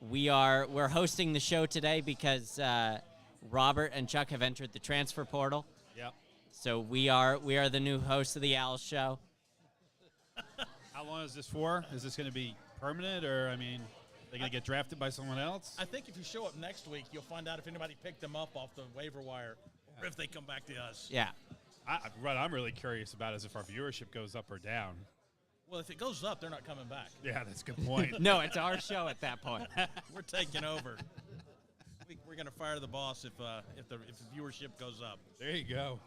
We're hosting the show today because Robert and Chuck have entered the transfer portal. Yep. So we are the new hosts of the Owl Show. How long is this for? Is this going to be permanent, or they're going to get drafted by someone else? I think if you show up next week, you'll find out if anybody picked them up off the waiver wire or if they come back to us. Yeah. What I'm really curious about is if our viewership goes up or down. Well, if it goes up, they're not coming back. Yeah, that's a good point. No, it's our show at that point. We're taking over. We're going to fire the boss if the viewership goes up. There you go.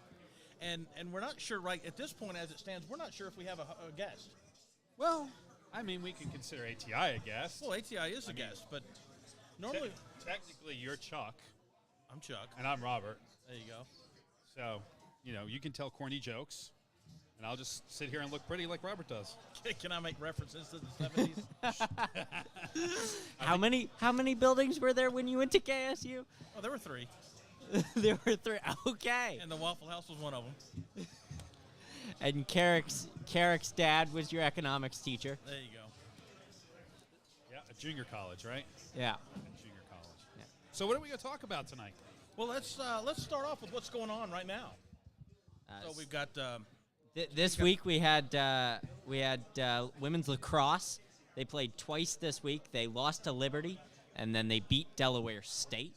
And we're not sure right at this point as it stands. We're not sure if we have a guest. Well, we can consider ATI a guest. Well, ATI is a guest, but normally technically you're Chuck. I'm Chuck. And I'm Robert. There you go. So, you can tell corny jokes, and I'll just sit here and look pretty like Robert does. Can I make references to the 70s? How many buildings were there when you went to KSU? Oh, there were 3. There were 3. Okay. And the Waffle House was one of them. And Carrick's dad was your economics teacher. There you go. Yeah, a junior college, right? Yeah. A junior college. Yeah. So what are we going to talk about tonight? Well, let's start off with what's going on right now. So we've got this week we had women's lacrosse. They played twice this week. They lost to Liberty, and then they beat Delaware State.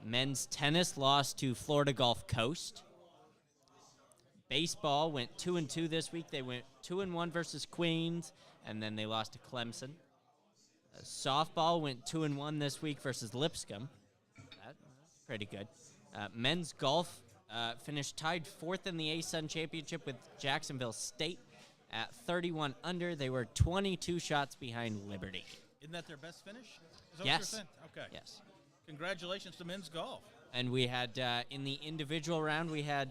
Men's tennis lost to Florida Gulf Coast. Baseball went 2-2 this week. They went 2-1 versus Queens, and then they lost to Clemson. Softball went 2-1 this week versus Lipscomb. That's pretty good. Men's golf finished tied 4th in the A-Sun Championship with Jacksonville State at 31 under. They were 22 shots behind Liberty. Isn't that their best finish? Is that Yes. what you're saying? Okay. Yes. Congratulations to men's golf. And we had, in the individual round, we had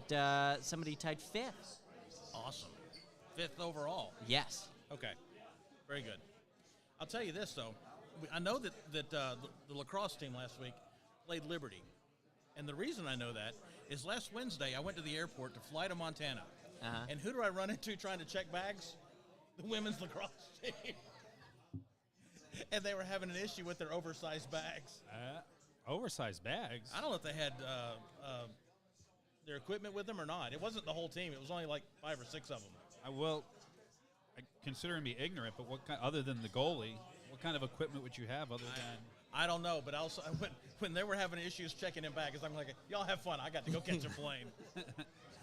somebody tied 5th. Awesome. 5th overall. Yes. Okay. Very good. I'll tell you this, though. I know that the lacrosse team last week played Liberty. And the reason I know that is last Wednesday I went to the airport to fly to Montana. Uh-huh. And who do I run into trying to check bags? The women's lacrosse team. And they were having an issue with their oversized bags. Oversized bags? I don't know if they had their equipment with them or not. It wasn't the whole team. It was only like 5 or 6 of them. Considering me ignorant, but what kind, other than the goalie, what kind of equipment would you have other than? I don't know, but also when they were having issues checking in bags, I'm like, y'all have fun. I got to go catch a plane.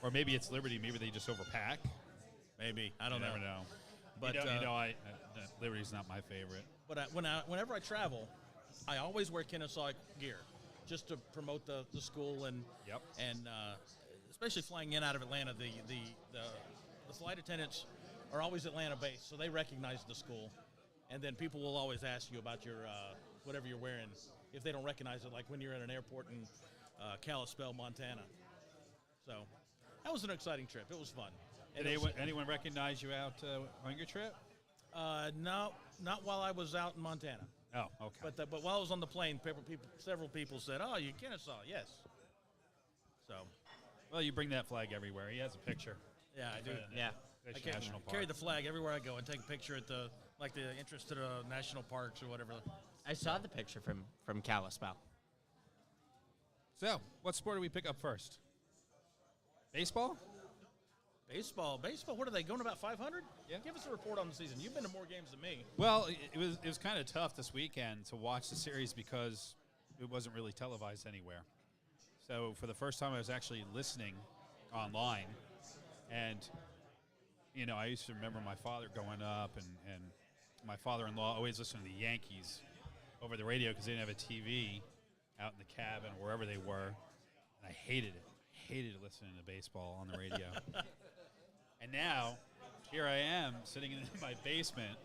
Or maybe it's Liberty. Maybe they just overpack. Maybe. I don't know. Never know. But Liberty's not my favorite. But whenever I travel, I always wear Kennesaw gear, just to promote the school and Yep. and especially flying in out of Atlanta. The flight attendants are always Atlanta based, so they recognize the school, and then people will always ask you about your whatever you're wearing if they don't recognize it, like when you're at an airport in Kalispell, Montana. So that was an exciting trip. It was fun. Did anyone recognize you out on your trip? No, not while I was out in Montana. Oh, okay. But while I was on the plane, several people said, "Oh, you Kennesaw, yes." So, Well, you bring that flag everywhere. He has a picture. yeah, I do. Yeah. I National Park. carry the flag everywhere I go and take a picture at the entrance to the national parks or whatever. I saw the picture from Kalispell. So, what sport do we pick up first? Baseball? Baseball. What are they going about 500? Yeah. Give us a report on the season. You've been to more games than me. Well, it was kind of tough this weekend to watch the series because it wasn't really televised anywhere. So for the first time, I was actually listening online, and I used to remember my father going up, and my father-in-law always listened to the Yankees over the radio because they didn't have a TV out in the cabin or wherever they were, and I hated it. Hated listening to baseball on the radio. And now, here I am sitting in my basement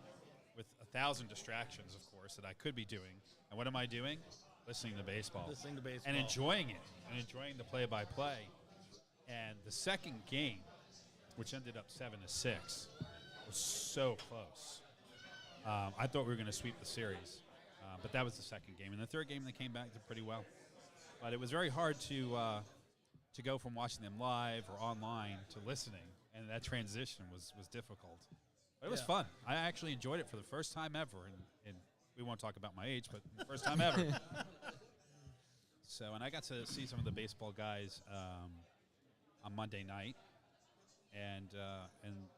with 1,000 distractions, of course, that I could be doing. And what am I doing? Listening to baseball. Listening to baseball. And enjoying it. And enjoying the play-by-play. And the second game, which ended up 7-6, was so close. I thought we were going to sweep the series. But that was the second game. And the third game, they came back did pretty well. But it was very hard to go from watching them live or online to listening. And that transition was difficult. But it was fun. I actually enjoyed it for the first time ever in We won't talk about my age, but first time ever. So, and I got to see some of the baseball guys on Monday night, and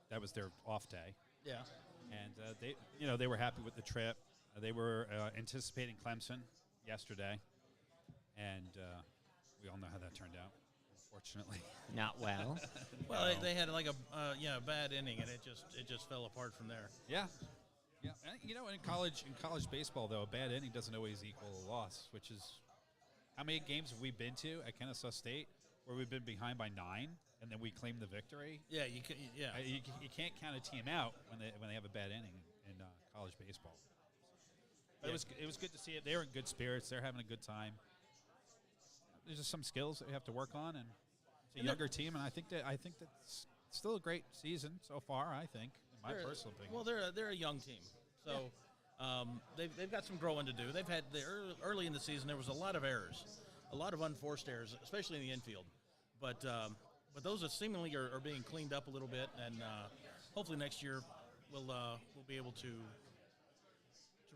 that was their off day. Yeah. And they were happy with the trip. They were anticipating Clemson yesterday, and we all know how that turned out, unfortunately. Not well. Well, they had like a bad inning, and it just fell apart from there. Yeah. Yeah. And, in college baseball, though, a bad inning doesn't always equal a loss, which is how many games have we been to at Kennesaw State where we've been behind by 9 and then we claim the victory? Yeah, you can. Yeah, you can't count a team out when they have a bad inning in college baseball. But it was good to see it. They were in good spirits. They're having a good time. There's just some skills that we have to work on, and it's a younger team, and I think that's still a great season so far. I think, in my personal opinion. Well, they're a young team, so they've got some growing to do. They've had early in the season there was a lot of errors, a lot of unforced errors, especially in the infield, but those are seemingly are being cleaned up a little bit, and hopefully next year we'll be able to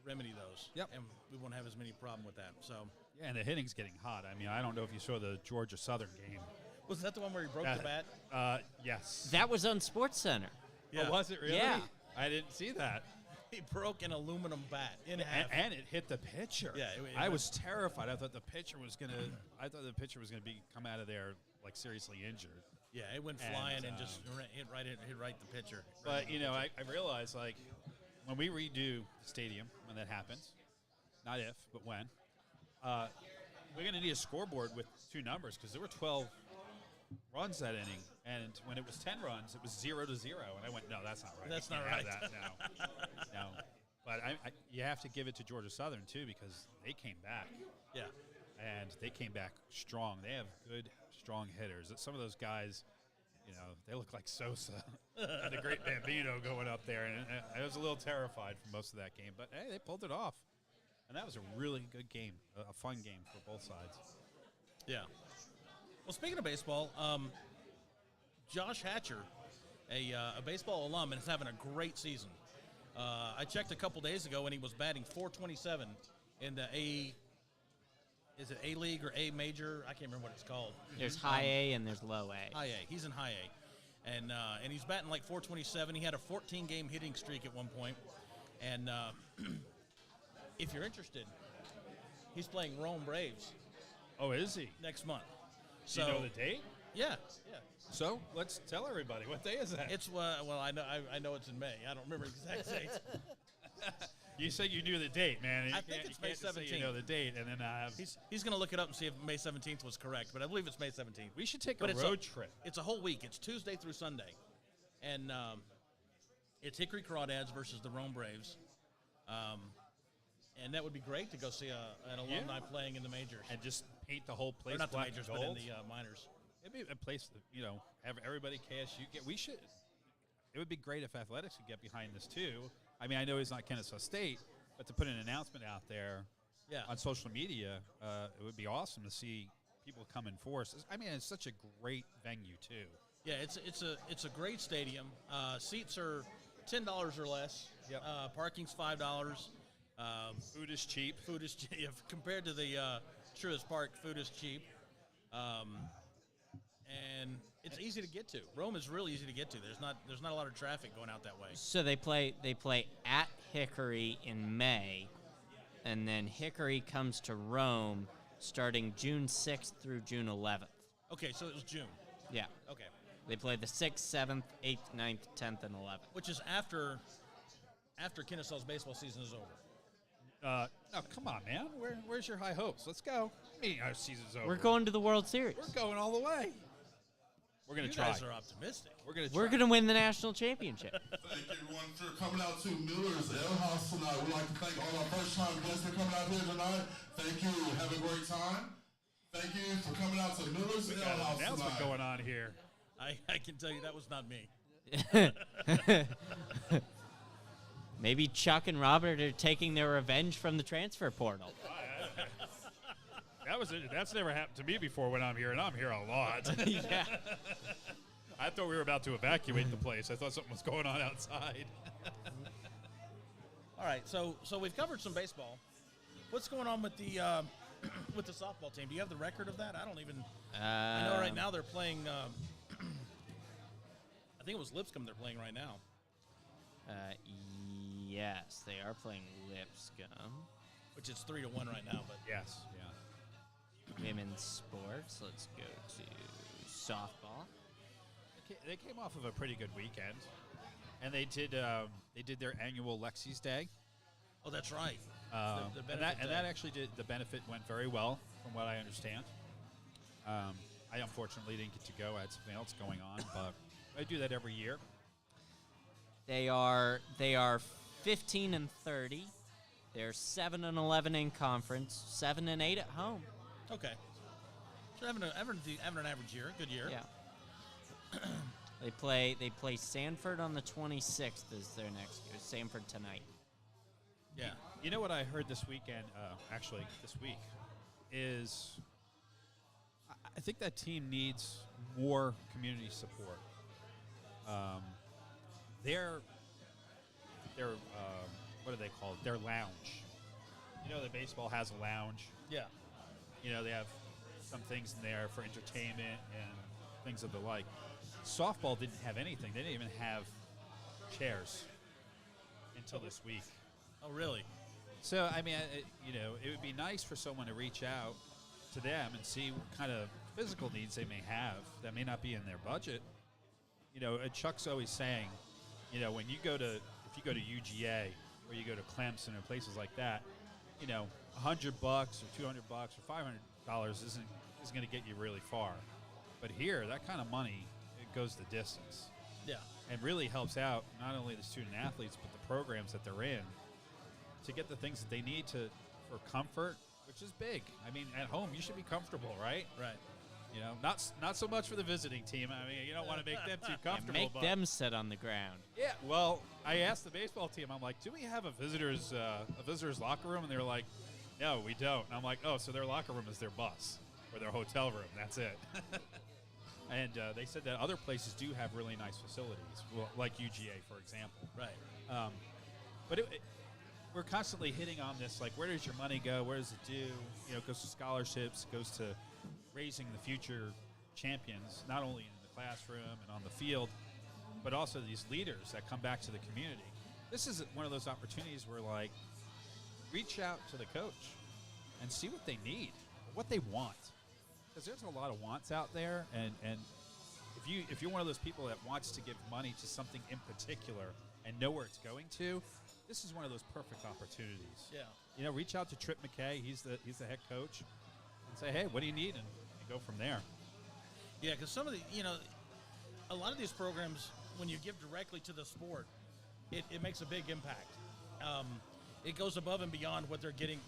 remedy those. Yep. And we won't have as many problem with that. So. Yeah, and the hitting's getting hot. I mean, I don't know if you saw the Georgia Southern game. Was that the one where he broke the bat? Yes. That was on SportsCenter. Yeah. Oh, was it really? Yeah. I didn't see that. He broke an aluminum bat in half. And it hit the pitcher. Yeah, I was terrified. I thought the pitcher was gonna come out of there like seriously injured. Yeah, it went flying and just hit right the pitcher. But I realized, like, when we redo the stadium, when that happens, not if, but when, we're going to need a scoreboard with 2 numbers because there were 12 runs that inning, and when it was 10 runs, it was 0-0. And I went, no, that's not right. That's We not can't right. have that, no. But you have to give it to Georgia Southern, too, because they came back. Yeah. And they came back strong. They have good, strong hitters. Some of those guys, they look like Sosa and the great Bambino going up there. And I was a little terrified for most of that game. But, hey, they pulled it off. And that was a really good game, a fun game for both sides. Yeah. Well, speaking of baseball, Josh Hatcher, a baseball alum, and is having a great season. I checked a couple days ago, and he was batting .427 in the is it A League or A Major? I can't remember what it's called. There's high A and there's low A. High A. He's in high A. And he's batting like .427. He had a 14-game hitting streak at one point. And if you're interested, he's playing Rome Braves. Oh, is he? Next month. Do you know the date? Yeah. So let's tell everybody. What day is that? It's I know it's in May. I don't remember the exact date. You said you knew the date, man. I think it's May 17th. You know the date, and then he's going to look it up and see if May 17th was correct, but I believe it's May 17th. We should take a road trip. It's a whole week. It's Tuesday through Sunday, and it's Hickory Crawdads versus the Rome Braves, and that would be great to go see an alumni playing in the majors and just paint the whole place. Or not the black majors, and but gold. in the minors. It'd be a place that have everybody KSU get. We should. It would be great if athletics could get behind this too. I mean, I know he's not Kennesaw State, but to put an announcement out there on social media, it would be awesome to see people come in force. I mean, it's such a great venue too. Yeah, it's a great stadium. Seats are $10 or less. Yep. Parking's $5. Food is cheap. Food is cheap compared to the Truist Park. Food is cheap, and it's easy to get to. Rome is really easy to get to. There's not a lot of traffic going out that way. So they play at Hickory in May, and then Hickory comes to Rome starting June 6th through June 11th. Okay, so it was June. Yeah. Okay. They play the 6th, 7th, 8th, 9th, 10th, and 11th. Which is after Kennesaw's baseball season is over. Oh, come on, man. Where's your high hopes? Let's go. Our season's over. We're going to the World Series. We're going all the way. We're going to try. You guys are optimistic. We're going to win the national championship. Thank everyone for coming out to Miller's Ale House tonight. We'd like to thank all our first-time guests for coming out here tonight. Thank you. Have a great time. Thank you for coming out to Miller's Ale House Announcement tonight. going on here. I can tell you that was not me. Maybe Chuck and Robert are taking their revenge from the transfer portal. That's never happened to me before when I'm here, and I'm here a lot. Yeah. I thought we were about to evacuate the place. I thought something was going on outside. All right, so we've covered some baseball. What's going on with the with the softball team? Do you have the record of that? I don't even. I know right now they're playing. I think it was Lipscomb they're playing right now. Yes, they are playing Lipscomb. Which is 3-1 right now, but Yes. Yeah. Women's sports. Let's go to softball. They came off of a pretty good weekend, and they did their annual Lexi's Day. oh, that's right. The And benefit that day. actually did, the benefit went very well, from what I understand. I unfortunately didn't get to go. I had something else going on, but I do that every year. They are 15 and 30. They're 7 and 11 in conference, 7 and 8 at home. Okay. So having an average year, a good year. Yeah. They play Sanford on the 26th is their next game. Sanford tonight. Yeah. You know what I heard this weekend, actually this week, is I think that team needs more community support. Their what are they called? Their lounge. You know that baseball has a lounge. Yeah. You know, they have some things in there for entertainment and things of the like. Softball didn't have anything. They didn't even have chairs until this week. Oh, really? So, I mean, it would be nice for someone to reach out to them and see what kind of physical needs they may have that may not be in their budget. You know, Chuck's always saying, you know, if you go to UGA or you go to Clemson or places like that, you know, $100 or $200 or $500 isn't going to get you really far. But here, that kind of money, it goes the distance. Yeah. And really helps out not only the student athletes but the programs that they're in to get the things that they need for comfort, which is big. I mean, at home you should be comfortable, right? Right. You know, not so much for the visiting team. I mean, you don't want to make them too comfortable. Make but them sit on the ground. Yeah. Well, I asked the baseball team. I'm like, do we have a visitors locker room? And they were like, no, we don't. And I'm like, oh, so their locker room is their bus or their hotel room. That's it. And they said that other places do have really nice facilities, like UGA, for example. Right. But we're constantly hitting on this, like, where does your money go? Where does it do? You know, it goes to scholarships, it goes to raising the future champions, not only in the classroom and on the field, but also these leaders that come back to the community. This is one of those opportunities where, like, reach out to the coach and see what they need, what they want. Because there's a lot of wants out there, and if you're one of those people that wants to give money to something in particular and know where it's going to, this is one of those perfect opportunities. Yeah. You know, reach out to Trip McKay. He's the head coach, and say, hey, what do you need, and go from there. Yeah, because some of the, a lot of these programs, when you give directly to the sport, it makes a big impact. It goes above and beyond what they're getting,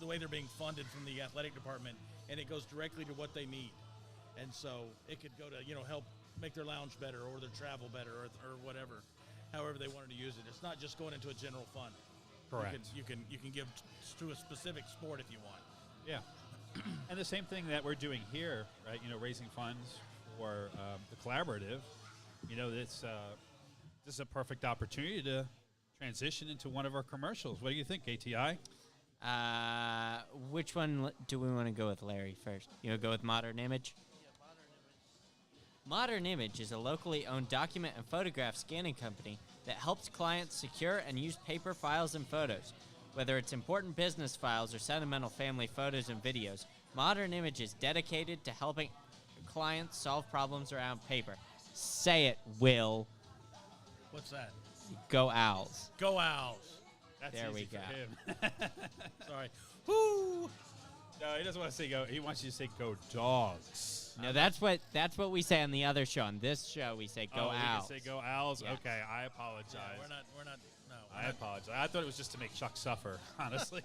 the way they're being funded from the athletic department, and it goes directly to what they need. And so it could go to, help make their lounge better or their travel better or whatever, however they wanted to use it. It's not just going into a general fund. Correct. You can give to a specific sport if you want. Yeah. And the same thing that we're doing here, right? You know, raising funds for the collaborative. You know, this is a perfect opportunity to transition into one of our commercials. What do you think, ATI? Which one do we want to go with, Larry, first? Go with Modern Image? Yeah, Modern Image. Modern Image is a locally owned document and photograph scanning company that helps clients secure and use paper files and photos. Whether it's important business files or sentimental family photos and videos, Modern Image is dedicated to helping clients solve problems around paper. Say it, Will. What's that? Go Owls. Go Owls. That's There easy we for go. him. Sorry. Whoo! No, he doesn't want to say go. He wants you to say go Dogs. No, that's what we say on the other show. On this show, we say Go we Owls. can say go Owls? Yeah. Okay, I apologize. Yeah, we're not. No. I apologize. I thought it was just to make Chuck suffer, honestly.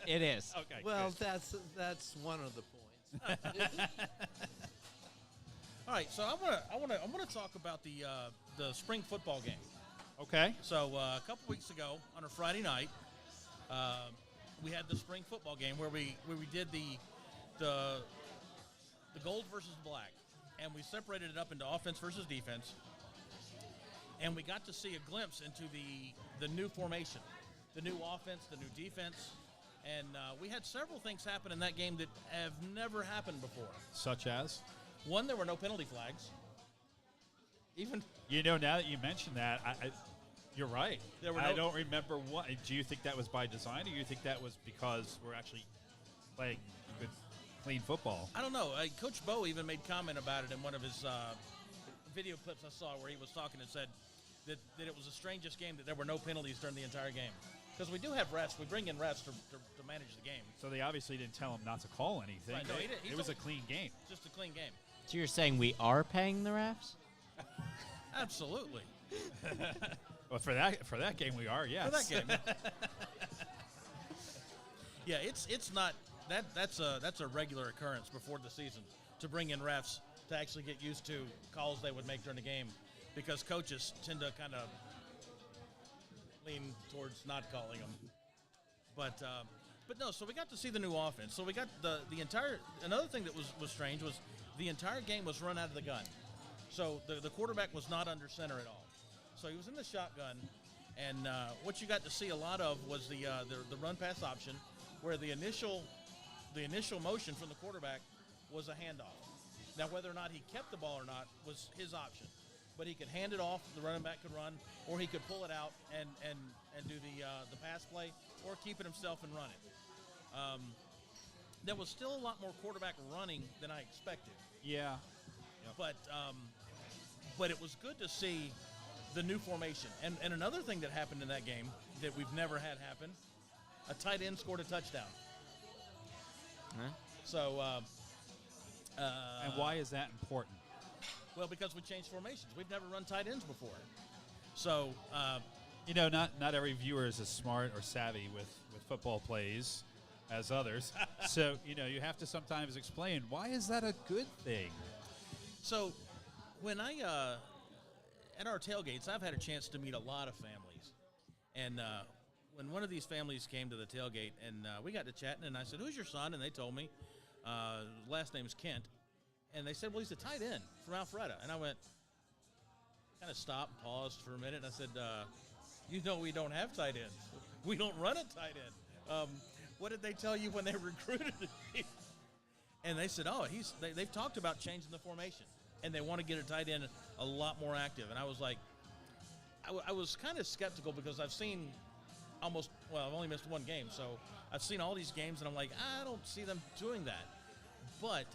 It is. Okay. Well, good. that's one of the points. All right, so I want to talk about the spring football game. Okay. So a couple weeks ago on a Friday night, we had the spring football game where we did the gold versus black, and we separated it up into offense versus defense, and we got to see a glimpse into the new formation. the new offense, the new defense. And we had several things happen in that game that have never happened before. Such as? One, there were no penalty flags. Even Now that you mentioned that, you're right. There were I no- don't remember what. Do you think that was by design, or do you think that was because we're actually playing good, clean football? I don't know. Coach Bo even made comment about it in one of his video clips I saw where he was talking and said that it was the strangest game that there were no penalties during the entire game. Because we do have refs. We bring in refs to manage the game. So they obviously didn't tell him not to call anything. Right, no, he didn't. He It was a told- clean game. Just a clean game. So you're saying we are paying the refs? Absolutely. Well, for that game, we are. Yes. For that game. Yeah, it's not that's a regular occurrence before the season to bring in refs to actually get used to calls they would make during the game, because coaches tend to kind of lean towards not calling them. But no, so we got to see the new offense. So we got the entire. Another thing that was strange was the entire game was run out of the gun. So the quarterback was not under center at all. So he was in the shotgun, and what you got to see a lot of was the run pass option, where the initial motion from the quarterback was a handoff. Now whether or not he kept the ball or not was his option, but he could hand it off. The running back could run, or he could pull it out and do the pass play, or keep it himself and run it. There was still a lot more quarterback running than I expected. Yeah. But it was good to see the new formation. And another thing that happened in that game that we've never had happen, a tight end scored a touchdown. Huh? So, And why is that important? well, because we changed formations. We've never run tight ends before. So, Not every viewer is as smart or savvy with football plays as others. So, you have to sometimes explain, why is that a good thing? So, when at our tailgates, I've had a chance to meet a lot of families. And when one of these families came to the tailgate, and we got to chatting, and I said, "Who's your son?" And they told me, last name is Kent. And they said, "Well, he's a tight end from Alpharetta." And I went, kind of stopped, paused for a minute, and I said, we don't have tight ends. We don't run a tight end. What did they tell you when they recruited him? And they said, they've talked about changing the formation, and they want to get a tight end a lot more active. And I was like, I was kind of skeptical, because I've seen I've only missed one game, so I've seen all these games, and I'm like, I don't see them doing that. But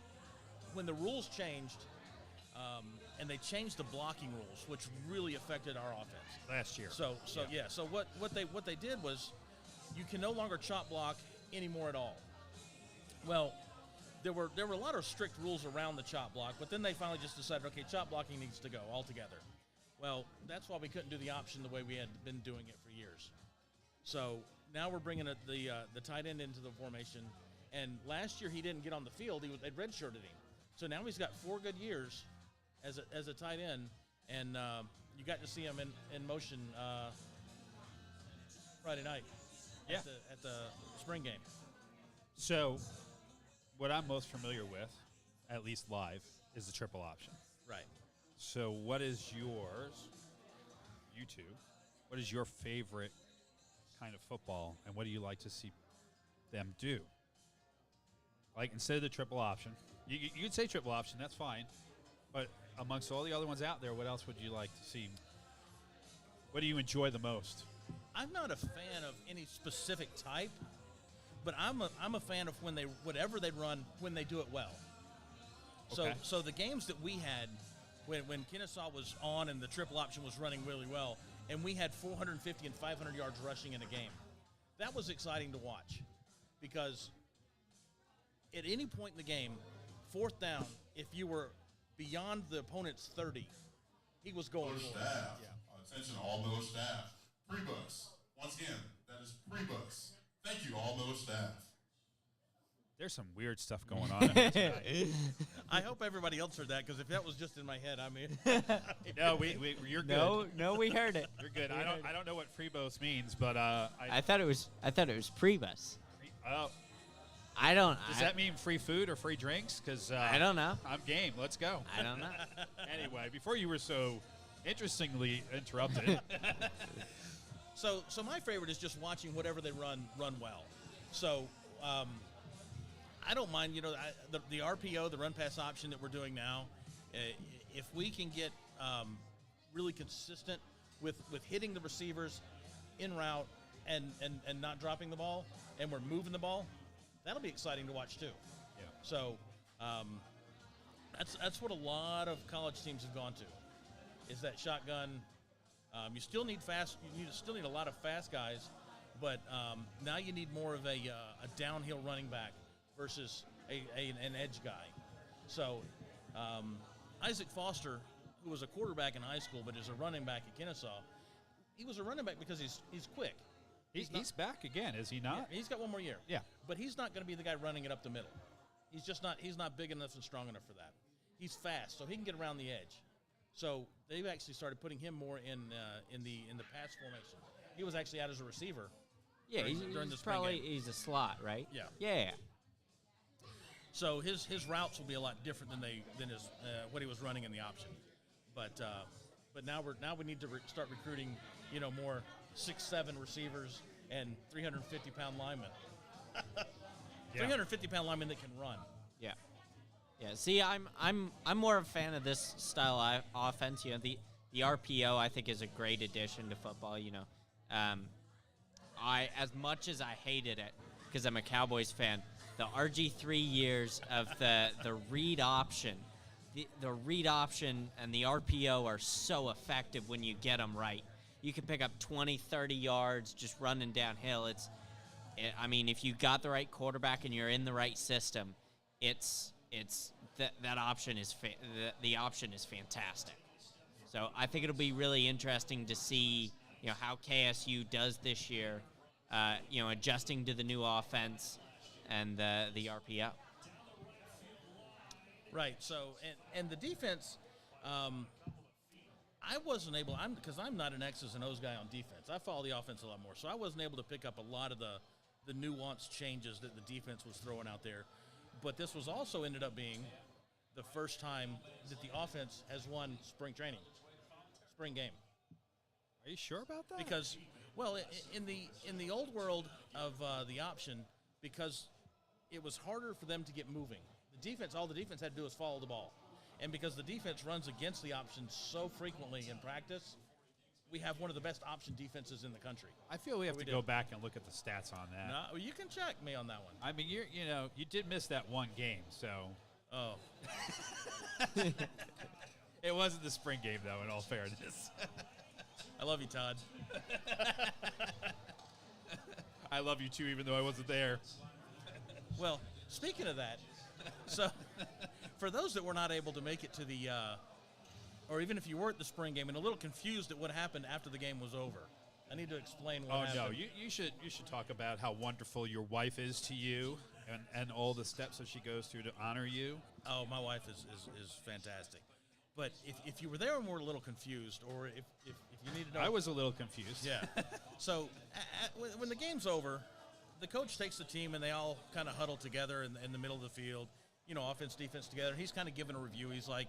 when the rules changed, and they changed the blocking rules, which really affected our offense Last year. So what they did was, you can no longer chop block anymore at all. Well, there were a lot of strict rules around the chop block, but then they finally just decided, okay, chop blocking needs to go altogether. Well, that's why we couldn't do the option the way we had been doing it for years. So now we're bringing the tight end into the formation, and last year he didn't get on the field. They redshirted him. So now he's got 4 good years as a tight end, and you got to see him in motion Friday night at the spring game. So, what I'm most familiar with, at least live, is the triple option. Right. So, what is yours, you two, what is your favorite kind of football, and what do you like to see them do? Like, instead of the triple option, you could say triple option, that's fine, but amongst all the other ones out there, what else would you like to see? What do you enjoy the most? I'm not a fan of any specific type, but I'm a fan of whatever they run when they do it well. Okay. So the games that we had when Kennesaw was on and the triple option was running really well, and we had 450 and 500 yards rushing in a game, that was exciting to watch, because at any point in the game, 4th down, if you were beyond the opponent's 30, he was going Miller for it. staff. Yeah. Attention, all Miller staff. Pre-bus. Once again, that is pre-bus. Thank you, all Miller staff. There's some weird stuff going on in here tonight. I hope everybody else heard that, because if that was just in my head, I mean, No, you're good. No, we heard it. You're good. I don't know what freebos means, but I thought it was pre-bus. oh, I don't. does that mean free food or free drinks? Because I don't know. I'm game. Let's go. I don't know. Anyway, before you were so interestingly interrupted, So my favorite is just watching whatever they run well. So I don't mind, the RPO, the run pass option that we're doing now. If we can get really consistent with hitting the receivers in route and not dropping the ball, and we're moving the ball, that'll be exciting to watch too. Yeah. So that's what a lot of college teams have gone to, is that shotgun. You still need fast. You still need a lot of fast guys, but now you need more of a downhill running back versus an edge guy. So Isaac Foster, who was a quarterback in high school but is a running back at Kennesaw, he was a running back because he's quick. He's back again, is he not? Yeah, he's got one more year. Yeah. But he's not going to be the guy running it up the middle. He's not big enough and strong enough for that. He's fast, so he can get around the edge. So they've actually started putting him more in the pass formation. He was actually out as a receiver. Yeah, during the spring probably game. he's a slot, right? Yeah. Yeah. So his routes will be a lot different than his what he was running in the option. But now we need to start recruiting more 6'7" receivers and 350-pound linemen. 350-pound linemen that can run. Yeah. Yeah. See, I'm more a fan of this style offense. The RPO I think is a great addition to football. I as much as I hated it because I'm a Cowboys fan, the RG3 years of the read option, the read option and the RPO are so effective when you get them right. You can pick up 20, 30 yards just running downhill. If you got the right quarterback and you're in the right system, that option is the option is fantastic. So I think it'll be really interesting to see how KSU does this year, adjusting to the new offense and the RPO. Right. So and the defense, I wasn't able. Because I'm not an X's and O's guy on defense. I follow the offense a lot more, so I wasn't able to pick up a lot of the nuanced changes that the defense was throwing out there. But this was also ended up being the first time that the offense has won spring game. Are you sure about that? Because, well, in the old world of the option, because it was harder for them to get moving. All the defense had to do was follow the ball. And because the defense runs against the option so frequently in practice, we have one of the best option defenses in the country. I feel we have to go back and look at the stats on that. No, you can check me on that one. I mean, you did miss that one game, so. Oh. It wasn't the spring game, though, in all fairness. I love you, Todd. I love you, too, even though I wasn't there. Well, speaking of that, so for those that were not able to make it to the, or even if you were at the spring game and a little confused at what happened after the game was over, I need to explain what happened. Oh, no, you should talk about how wonderful your wife is to you and all the steps that she goes through to honor you. Oh, my wife is fantastic. But if you were there and were a little confused, or if you needed to know. I was a little confused. Yeah. So when the game's over, the coach takes the team and they all kind of huddle together in the middle of the field, offense, defense together. He's kind of giving a review. He's like,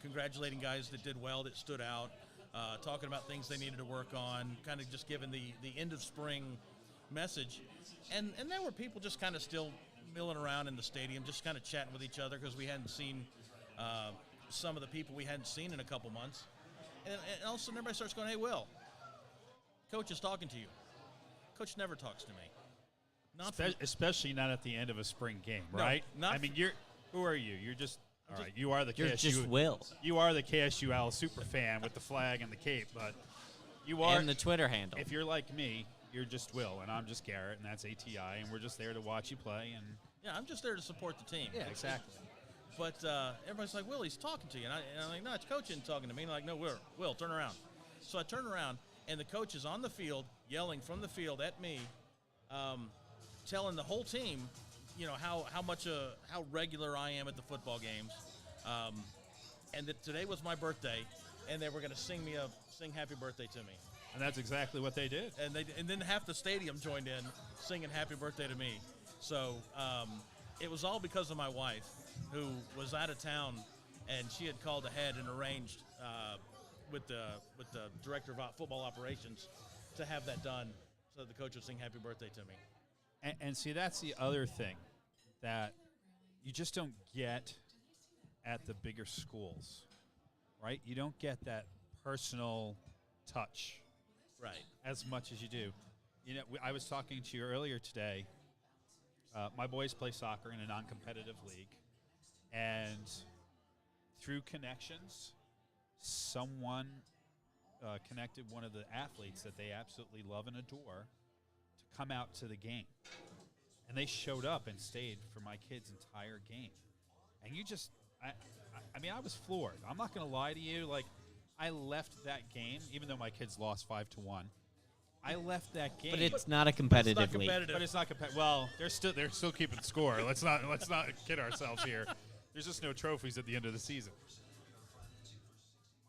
congratulating guys that did well, that stood out, talking about things they needed to work on, kind of just giving the end of spring message. And there were people just kind of still milling around in the stadium, just kind of chatting with each other because we hadn't seen some of the people we hadn't seen in a couple months. And all of a sudden everybody starts going, hey, Will, Coach is talking to you. Coach never talks to me. Especially not at the end of a spring game, No, right? not I mean, who are you? You're just, all right, you are the You're KSU. just Will. You are the KSU Owl super fan with the flag and the cape, but you are. And the Twitter handle. If you're like me, you're just Will, and I'm just Garrett, and that's ATI, and we're just there to watch you play. And Yeah, I'm just there to support the team. yeah, exactly. But everybody's like, Will, he's talking to you. And I'm like, no, it's Coach isn't talking to me. And I'm like, no, Will, turn around. So I turn around, and the coach is on the field, yelling from the field at me, telling the whole team, how regular I am at the football games, and that today was my birthday, and they were going to sing happy birthday to me. And that's exactly what they did. And then half the stadium joined in singing happy birthday to me. So it was all because of my wife, who was out of town, and she had called ahead and arranged with the director of football operations to have that done so that the coach would sing happy birthday to me. And see, that's the other thing that you just don't get at the bigger schools, right? You don't get that personal touch Right. as much as you do. You know, I was talking to you earlier today. My boys play soccer in a non-competitive league, and through connections, someone connected one of the athletes that they absolutely love and adore to come out to the game. And they showed up and stayed for my kid's entire game. And you just, I mean, I was floored. I'm not going to lie to you. Like, I left that game, even though my kids lost 5-1. I left that game. But it's not a competitive league. But it's not competitive. Well, they're still keeping score. Let's not kid ourselves here. There's just no trophies at the end of the season.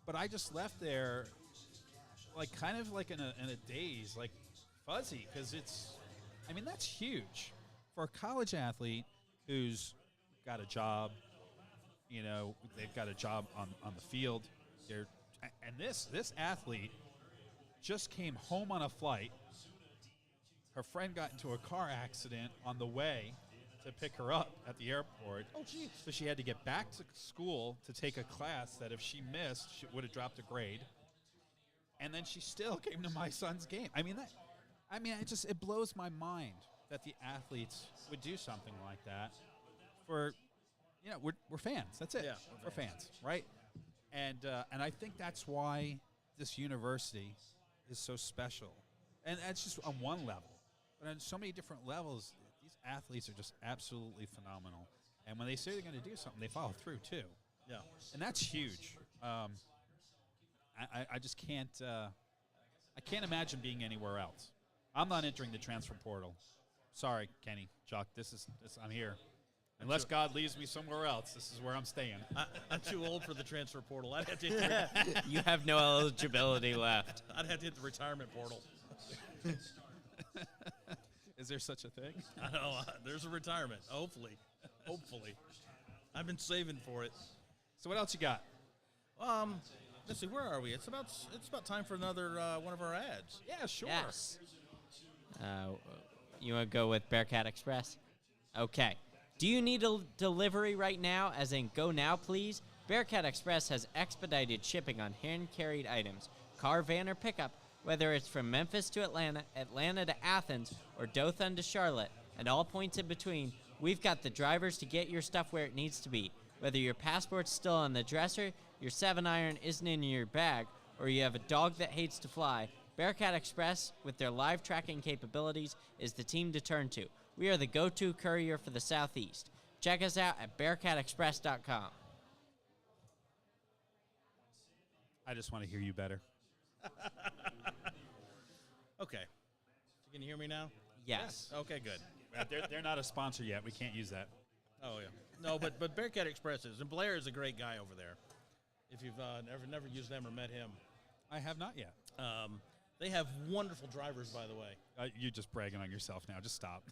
But I just left there, like kind of like in a daze, like fuzzy, because I mean that's huge for a college athlete who's got a job. You know, they've got a job on the field. And this athlete just came home on a flight. Her friend got into a car accident on the way to pick her up at the airport. Oh, geez. So she had to get back to school to take a class that if she missed, she would have dropped a grade. And then she still came to my son's game. It blows my mind that the athletes would do something like that. We're fans. That's it. Yeah, we're fans, right? And I think that's why this university is so special. And that's just on one level. But on so many different levels, these athletes are just absolutely phenomenal. And when they say they're going to do something, they follow through too. Yeah. And that's huge. I just can't. I can't imagine being anywhere else. I'm not entering the transfer portal. Sorry, Kenny, Chuck. I'm here. Unless God leaves me somewhere else, this is where I'm staying. I'm too old for the transfer portal. I'd have to hit You have no eligibility left. I'd have to hit the retirement portal. Is there such a thing? I know. There's a retirement. Hopefully. I've been saving for it. So what else you got? Let's see. Where are we? It's about time for another one of our ads. Yeah, sure. Yes. You want to go with Bearcat Express? Okay. Do you need a delivery right now, as in go now, please? Bearcat Express has expedited shipping on hand-carried items, car, van, or pickup, whether it's from Memphis to Atlanta, Atlanta to Athens, or Dothan to Charlotte, and all points in between. We've got the drivers to get your stuff where it needs to be. Whether your passport's still on the dresser, your 7-iron isn't in your bag, or you have a dog that hates to fly, Bearcat Express, with their live tracking capabilities, is the team to turn to. We are the go-to courier for the Southeast. Check us out at BearcatExpress.com. I just want to hear you better. Okay. Can you hear me now? Yes. Okay, good. They're not a sponsor yet. We can't use that. Oh, yeah. No, but Bearcat Express is. And Blair is a great guy over there. If you've never used them or met him. I have not yet. They have wonderful drivers, by the way. You're just bragging on yourself now. Just stop.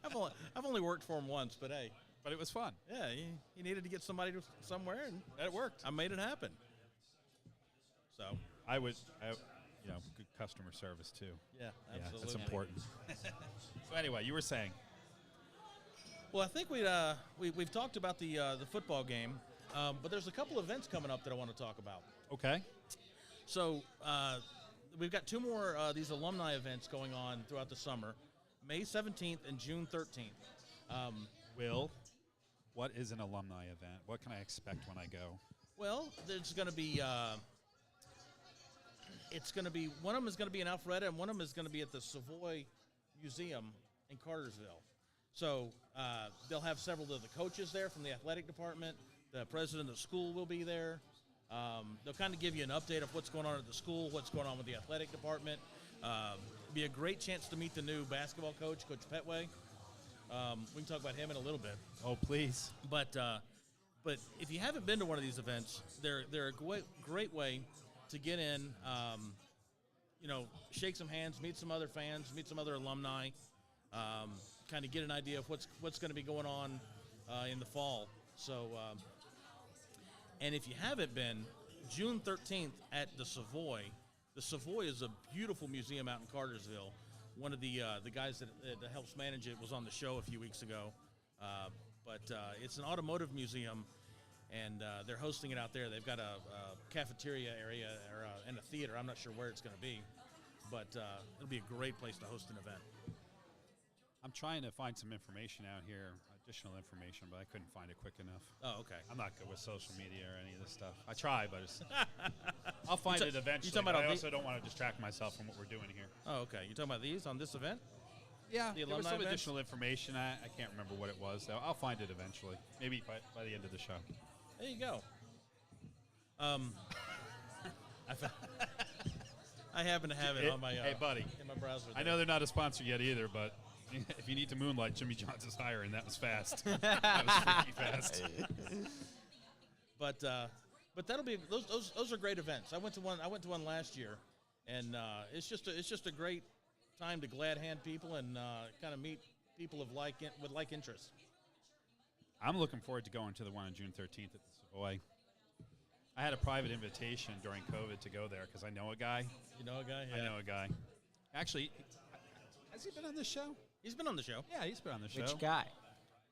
I've only worked for him once, but hey. But it was fun. Yeah, he needed to get somebody to somewhere, and It worked. I made it happen. So, Good customer service too. yeah, Yeah, absolutely. that's important. So anyway, you were saying. Well, I think we've talked about the football game, but there's a couple events coming up that I want to talk about. Okay. So we've got two more these alumni events going on throughout the summer, May 17th and June 13th. Will, what is an alumni event? What can I expect when I go? Well, there's going to be one of them is going to be in Alpharetta, and one of them is going to be at the Savoy Museum in Cartersville. So they'll have several of the coaches there from the athletic department. The president of the school will be there. They'll kind of give you an update of what's going on at the school, what's going on with the athletic department. Be a great chance to meet the new basketball coach, Coach Petway. We can talk about him in a little bit. Oh, please. But if you haven't been to one of these events, they're a great way to get in, shake some hands, meet some other fans, meet some other alumni, kind of get an idea of what's going to be going on in the fall. So, and if you haven't been, June 13th at the Savoy The Savoy is a beautiful museum out in Cartersville. One of the guys that helps manage it was on the show a few weeks ago. But it's an automotive museum, and they're hosting it out there. They've got a cafeteria area and a theater. I'm not sure where it's going to be, but it'll be a great place to host an event. I'm trying to find some information out here, additional information, but I couldn't find it quick enough. Oh, okay. I'm not good with social media or any of this stuff. I try, but I'll find it eventually. talking about but I on also don't want to distract myself from what we're doing here. Oh, okay. You talking about these on this event? Yeah, The there was alumni some events? additional information. I can't remember what it was, though. I'll find it eventually, maybe by the end of the show. There you go. I happen to have it on my hey, buddy. in my browser. I know they're not a sponsor yet either, but if you need to moonlight, Jimmy John's is hiring. That was fast. That was freaky fast. But that'll be those are great events. I went to one last year, and it's just a great time to glad hand people and kind of meet people with like interests. I'm looking forward to going to the one on June 13th at the Savoy. I had a private invitation during COVID to go there because I know a guy. You know a guy? Yeah. I know a guy. Actually, has he been on this show? He's been on the show. Yeah, he's been on the show. Which guy?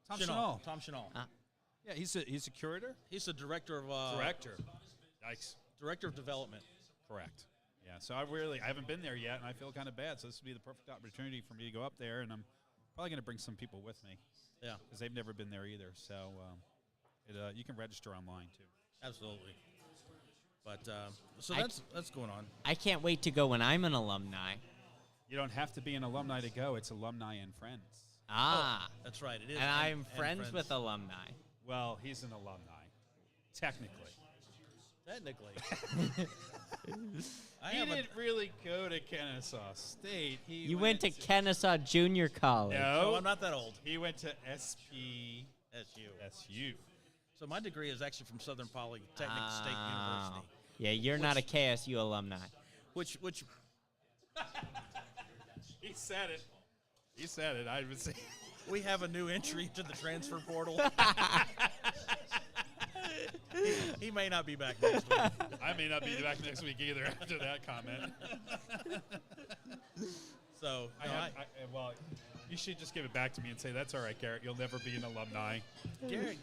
Tom Chenal. Chenal. Tom Chenal. Yeah, he's a curator. He's the director of Director. Yikes. Director of development. Correct. Yeah, so I haven't been there yet, and I feel kind of bad. So this would be the perfect opportunity for me to go up there, and I'm probably going to bring some people with me. Yeah, because they've never been there either. So you can register online too. absolutely. But so I- that's going on. I can't wait to go when I'm an alumni. You don't have to be an alumni to go. It's alumni and friends. Ah, That's right. It is. and I'm friends with alumni. Well, he's an alumni, technically. Technically. He didn't really go to Kennesaw State. You went to Kennesaw Junior College. No, No, I'm not that old. he went to SPSU. SU. So my degree is actually from Southern Polytechnic State Oh. University, Yeah, you're not a KSU alumni. which He said it. He said it. I would say. we have a new entry to the transfer portal. he may not be back next week. I may not be back next week either after that comment. So no, Well, you should just give it back to me and say, that's all right, Garrett. You'll never be an alumni.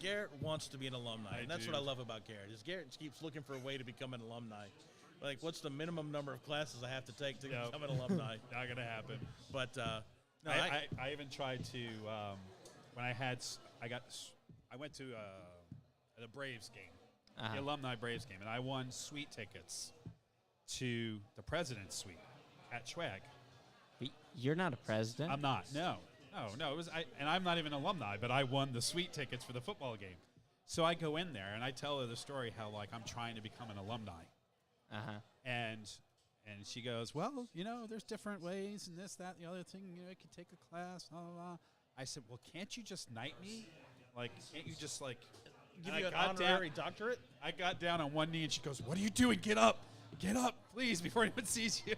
Garrett wants to be an alumni, and that's do. what I love about Garrett. Is Garrett keeps looking for a way to become an alumni. Like, what's the minimum number of classes I have to take to No. become an alumni? Not going to happen. But no, I even tried to when I went to the Braves game, Uh-huh. the alumni Braves game, and I won suite tickets to the President's Suite at Schwag. But you're not a president. I'm not. No. It was and I'm not even an alumni, but I won the suite tickets for the football game. So I go in there and I tell her the story how like I'm trying to become an alumni, and she goes, well, there's different ways and this, that, and the other thing. I could take a class. Blah, blah, blah. I said, well, can't you just knight me? Like, can't you just like give and you I an got honorary down- doctorate? I got down on one knee and she goes, what are you doing? Get up, please, before anyone sees you.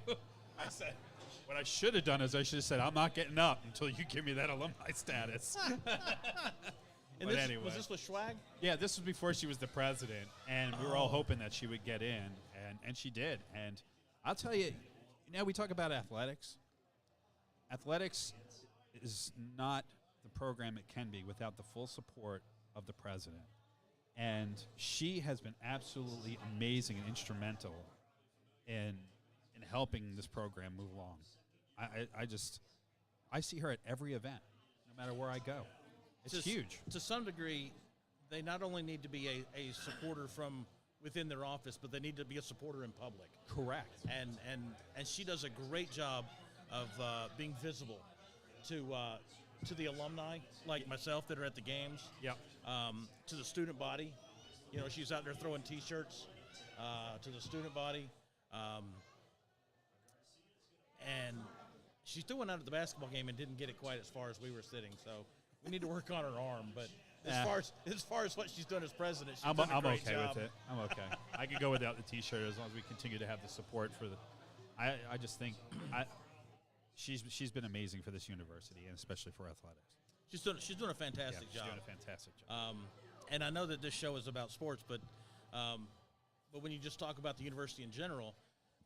I said, what I should have done is I should have said, I'm not getting up until you give me that alumni status. And But this, anyway. was this with Schwag? Yeah, this was before she was the president, and we were all hoping that she would get in, and she did. And I'll tell you, we talk about athletics. Athletics is not the program it can be without the full support of the president. And she has been absolutely amazing and instrumental in helping this program move along. I see her at every event, no matter where I go. It's huge. To some degree, they not only need to be a supporter from within their office, but they need to be a supporter in public. Correct. And she does a great job of being visible to the alumni like myself that are at the games. Yep. To the student body, she's out there throwing T-shirts to the student body, and she's doing that at the basketball game and didn't get it quite as far as we were sitting. So we need to work on her arm, but. As far as what she's done as president, she's done a great okay job. with it. I'm okay. I could go without the T-shirt as long as we continue to have the support for the. I just think she's been amazing for this university and especially for athletics. She's doing a fantastic She's job. doing a fantastic job. And I know that this show is about sports, but when you just talk about the university in general,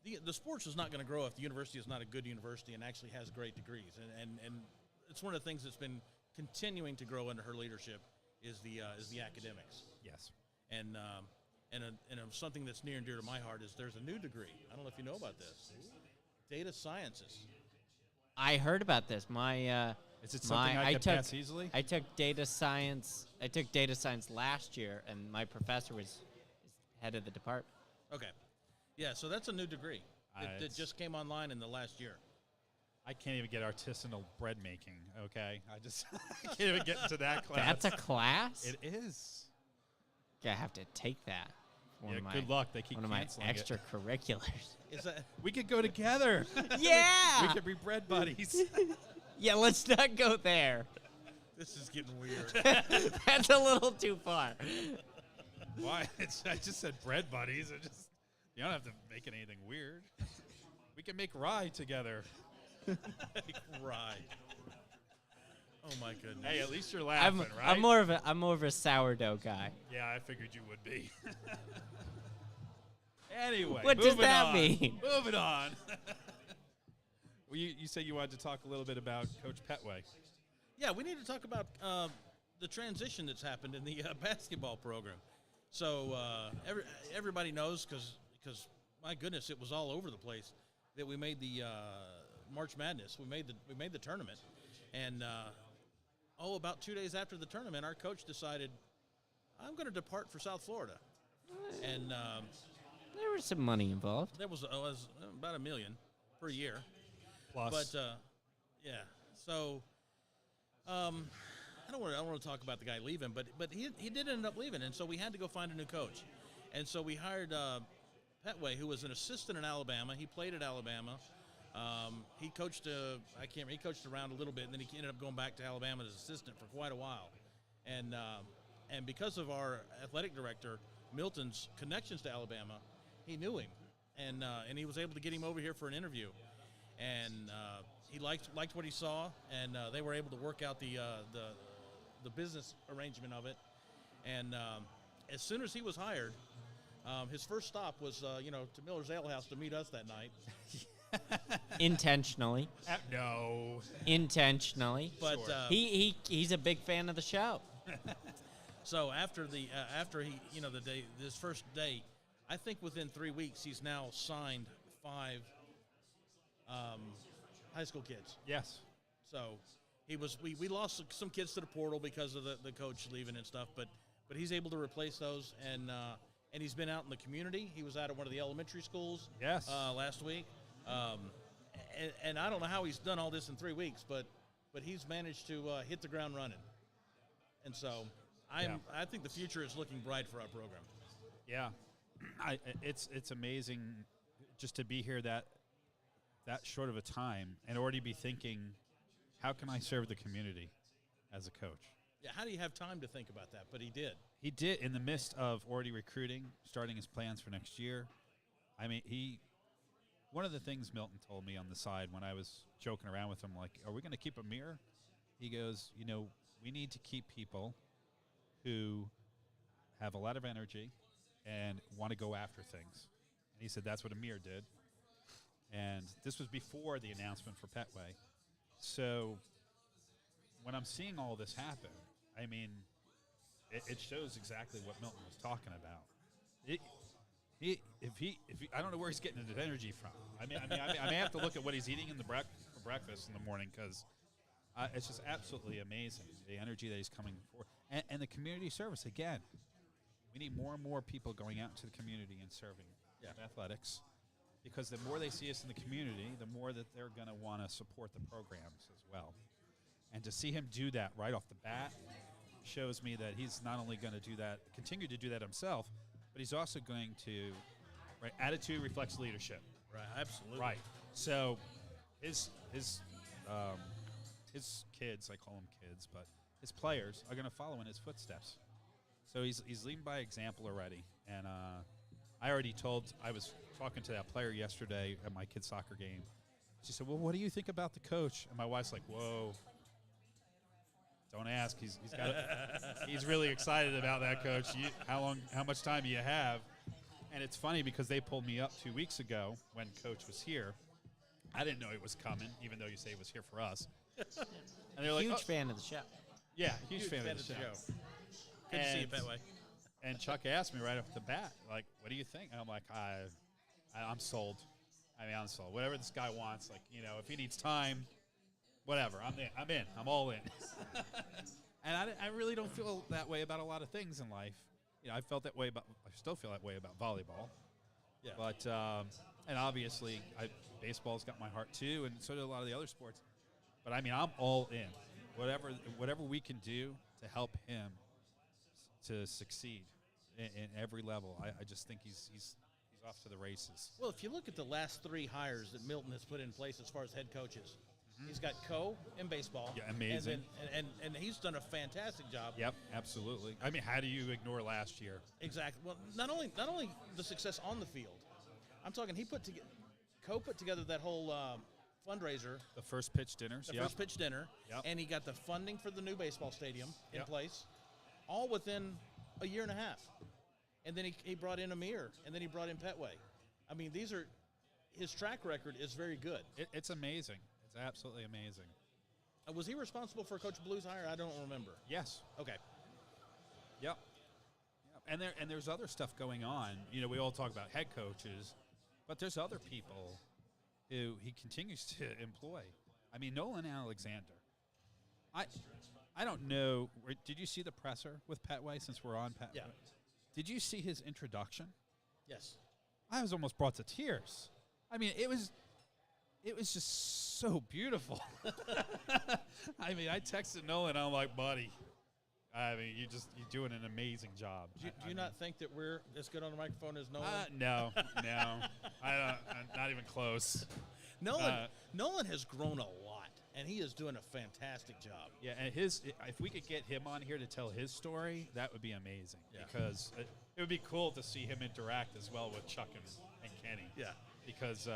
the sports is not going to grow if the university is not a good university and actually has great degrees. And it's one of the things that's been continuing to grow under her leadership is the academics. Yes. And something that's near and dear to my heart is there's a new degree. I don't know if you know about this. Data sciences. I heard about this. Is it something I could pass easily? I took data science. I took data science last year, and my professor was head of the department. Okay. Yeah, so that's a new degree. It just came online in the last year. I can't even get artisanal bread making, okay? I can't even get into that class. That's a class? It is. I have to take that. Yeah, good luck. They keep one of my canceling it. extracurriculars. Is that We could go together. Yeah! We could be bread buddies. Yeah, let's not go there. this is getting weird. That's a little too far. Why? I just said bread buddies. You don't have to make it anything weird. We can make rye together. Right. Oh my goodness. Hey, at least you're laughing, right? I'm more of a sourdough guy. Yeah, I figured you would be. Anyway, What does moving that on. mean? Moving on. Well, you said you wanted to talk a little bit about Coach Petway. Yeah, we need to talk about the transition that's happened in the basketball program. So everybody knows because my goodness, it was all over the place that we made the March Madness. We made the tournament, and about 2 days after the tournament, our coach decided I'm going to depart for South Florida, and There was some money involved. there was about $1 million per year. Plus, But yeah, so I don't want to talk about the guy leaving, but he did end up leaving, and so we had to go find a new coach, and so we hired Petway, who was an assistant in Alabama. He played at Alabama. He coached he coached around a little bit, and then he ended up going back to Alabama as assistant for quite a while, and because of our athletic director Milton's connections to Alabama, he knew him, and he was able to get him over here for an interview. And he liked what he saw, and they were able to work out the business arrangement of it. And as soon as he was hired, his first stop was to Miller's Ale House to meet us that night. Intentionally. no. Intentionally. But Sure. He's a big fan of the show. so after this first day, I think within 3 weeks he's now signed 5 high school kids. Yes. So we lost some kids to the portal because of the coach leaving and stuff, but he's able to replace those, and he's been out in the community. He was out at one of the elementary schools Yes. last week, and I don't know how he's done all this in 3 weeks, but he's managed to hit the ground running, and so I think the future is looking bright for our program. Yeah. It's amazing just to be here that short of a time and already be thinking, how can I serve the community as a coach? Yeah, how do you have time to think about that? But he did. He did in the midst of already recruiting, starting his plans for next year. I mean, one of the things Milton told me on the side when I was joking around with him, like, are we going to keep Amir? He goes, we need to keep people who have a lot of energy and want to go after things. And he said that's what Amir did. And this was before the announcement for Petway. So when I'm seeing all this happen, I mean, it shows exactly what Milton was talking about. I don't know where he's getting his energy from. I may have to look at what he's eating for breakfast in the morning, because it's just absolutely amazing, the energy that he's coming for. And the community service, again, we need more and more people going out into the community and serving athletics, because the more they see us in the community, the more that they're going to want to support the programs as well. And to see him do that right off the bat shows me that he's not only going to do that, continue to do that himself, but he's also going to, right, attitude reflects leadership. Right, absolutely. Right. So his kids, I call them kids, but his players are going to follow in his footsteps. So he's leading by example already. And I was talking to that player yesterday at my kid's soccer game. She said, well, what do you think about the coach? And my wife's like, whoa. Don't ask. He's really excited about that, coach. How much time do you have? And it's funny because they pulled me up 2 weeks ago when Coach was here. I didn't know he was coming, even though you say he was here for us. And they're like, Huge fan of the show. Yeah, huge fan of the show. Good to see you, Petway. And Chuck asked me right off the bat, like, what do you think? And I'm like, I'm sold. I mean, I'm sold. Whatever this guy wants, like, you know, if he needs time, whatever. I'm in. I'm all in. And I really don't feel that way about a lot of things in life. You know, I still feel that way about volleyball. Yeah. But, and obviously, baseball's got my heart too, and so do a lot of the other sports. But I mean, I'm all in. Whatever we can do to help him to succeed in every level, I just think he's off to the races. Well, if you look at the last 3 hires that Milton has put in place as far as head coaches, he's got Co in baseball. Yeah, amazing. And he's done a fantastic job. Yep, absolutely. I mean, how do you ignore last year? Exactly. Well, not only the success on the field, I'm talking Co put together that whole fundraiser, The first pitch dinners. the Yep. first pitch dinner, Yep. and he got the funding for the new baseball stadium in Yep. place, all within a year and a half. And then he brought in Amir, and then he brought in Petway. I mean, his track record is very good. It's amazing. It's absolutely amazing. Was he responsible for Coach Blue's hire? I don't remember. Yes. Okay. Yep. And there's other stuff going on. You know, we all talk about head coaches, but there's other people who he continues to employ. I mean, Nolan Alexander. I don't know. Did you see the presser with Petway since we're on Petway? Yeah. Did you see his introduction? Yes. I was almost brought to tears. I mean, it was just so beautiful. I mean, I texted Nolan. I'm like, buddy, I mean, you're doing an amazing job. Do you not think that we're as good on the microphone as Nolan? No. I'm not even close. Nolan has grown a lot, and he is doing a fantastic job. Yeah, and if we could get him on here to tell his story, that would be amazing. Yeah. Because it would be cool to see him interact as well with Chuck and Kenny. Yeah. Because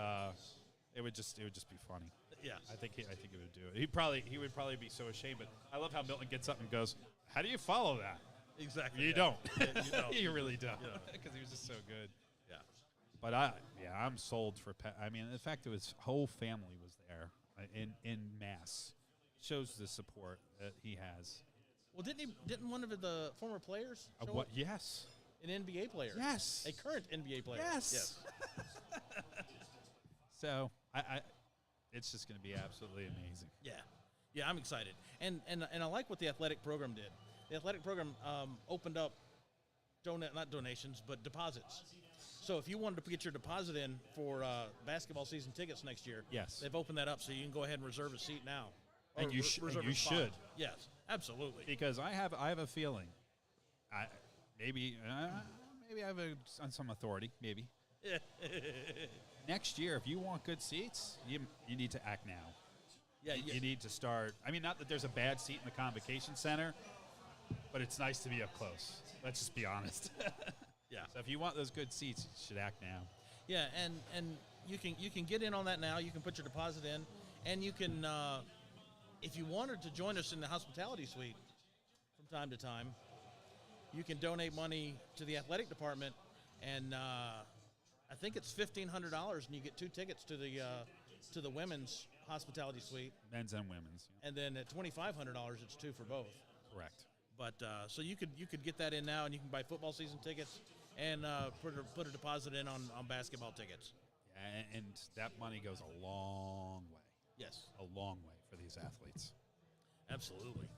it would just be funny. Yeah. I think he would do it. He would probably be so ashamed. But I love how Milton gets up and goes, "How do you follow that?" Exactly. You yeah. don't. Yeah, you don't. You really don't. Yeah. Because he was just so good. Yeah. But I'm sold for Pat. I mean, the fact that his whole family was there in mass shows the support that he has. Well, didn't one of the former players show What? up? Yes. An NBA player? Yes. A current NBA player? Yes. So it's just going to be absolutely amazing. Yeah. Yeah, I'm excited. And I like what the athletic program did. The athletic program opened up not donations, but deposits. So if you wanted to get your deposit in for basketball season tickets next year, Yes. they've opened that up so you can go ahead and reserve a seat now. And Or you reserve a you spot. should. Yes, absolutely. Because I have a feeling, maybe I have on some authority, maybe. Next year, if you want good seats, you need to act now. Yeah, You need to start. I mean, not that there's a bad seat in the convocation center, but it's nice to be up close. Let's just be honest. yeah. So if you want those good seats, you should act now. Yeah, and you can get in on that now. You can put your deposit in, and you can, if you wanted to join us in the hospitality suite from time to time, you can donate money to the athletic department, and I think it's $1,500, and you get 2 tickets to the women's hospitality suite, Men's and women's. and then at $2,500, it's 2 for both. Correct. But so you could get that in now, and you can buy football season tickets and put a deposit in on basketball tickets. And that money goes a long way. Yes, A long way for these athletes. absolutely.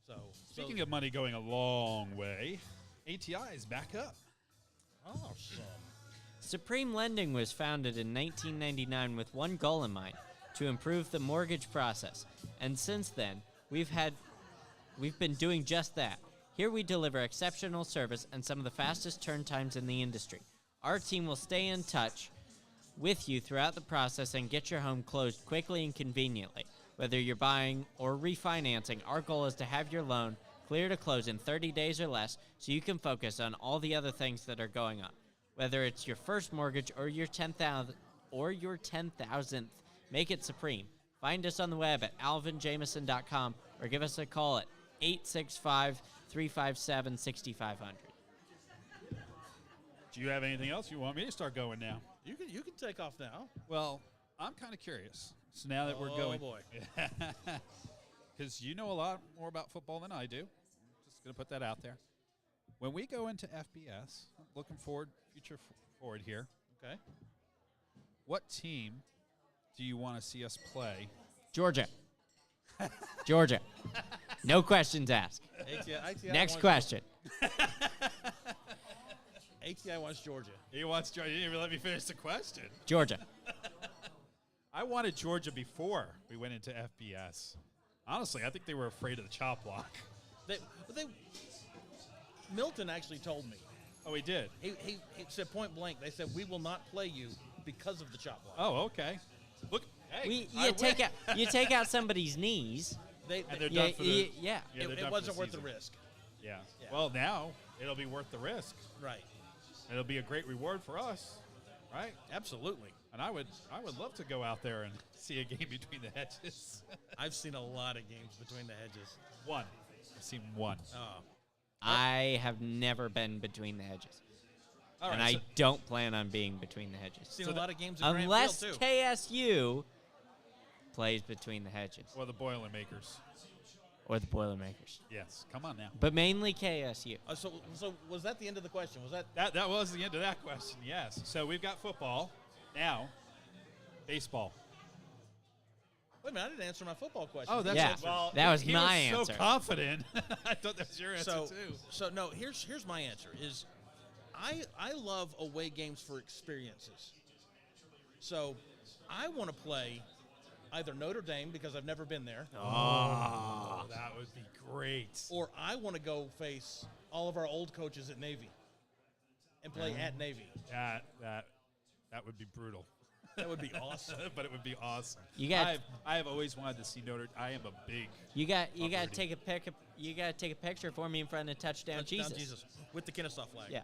So Speaking of money going a long way, ATI is back up. awesome. Supreme Lending was founded in 1999 with one goal in mind: to improve the mortgage process. And since then, we've been doing just that. Here we deliver exceptional service and some of the fastest turn times in the industry. Our team will stay in touch with you throughout the process and get your home closed quickly and conveniently. Whether you're buying or refinancing, our goal is to have your loan clear to close in 30 days or less so you can focus on all the other things that are going on. Whether it's your first mortgage or your 10,000th, make it Supreme. Find us on the web at alvinjameson.com or give us a call at 865-357-6500. Do you have anything else you want me to start going now? You can take off now. Well, I'm kind of curious. So now that we're Oh, going, boy. because you know a lot more about football than I do. Just going to put that out there. When we go into FBS, looking forward, forward here. Okay. What team do you want to see us play? Georgia. Georgia. No questions asked. ATI Next wants- question. ATI wants Georgia. He wants Georgia. You didn't even let me finish the question. Georgia. I wanted Georgia before we went into FBS. Honestly, I think they were afraid of the chop block. They Milton actually told me. Oh, he did? He said point blank. They said we will not play you because of the chop block. Oh, okay. Look, hey, You take out somebody's knees. They, And they're Yeah, done for the yeah. they're done it for wasn't the worth the season. risk. Yeah. Yeah. Well, now it'll be worth the risk. Right. It'll be a great reward for us, right? Absolutely. And I would love to go out there and see a game between the hedges. I've seen a lot of games between the hedges. One. I've seen one. Oh. I have never been between the hedges. All And right. I don't plan on being between the hedges. Seen So a the- lot of games at Grant Unless Field, too. KSU plays between the hedges. Or the Boilermakers. Or the Boilermakers. Yes. Come on now. But mainly KSU. So was that the end of the question? Was that That was the end of that question, yes. So we've got football. Now, baseball. Wait a minute, I didn't answer my football question. Oh, that's Yeah. it. Well, that was he my was answer. so confident. I thought that was your answer, so too. so no. Here's my answer. Is I love away games for experiences. So I want to play either Notre Dame because I've never been there, Oh, that would be great. or I want to go face all of our old coaches at Navy and play at Navy. That would be brutal. That would be awesome. But it would be awesome. You got- I have always wanted to see Notre. I am a big. You got to Already. take a pic. You got to take a picture for me in front of touchdown, Touchdown Jesus. with the Kennesaw flag. Yeah.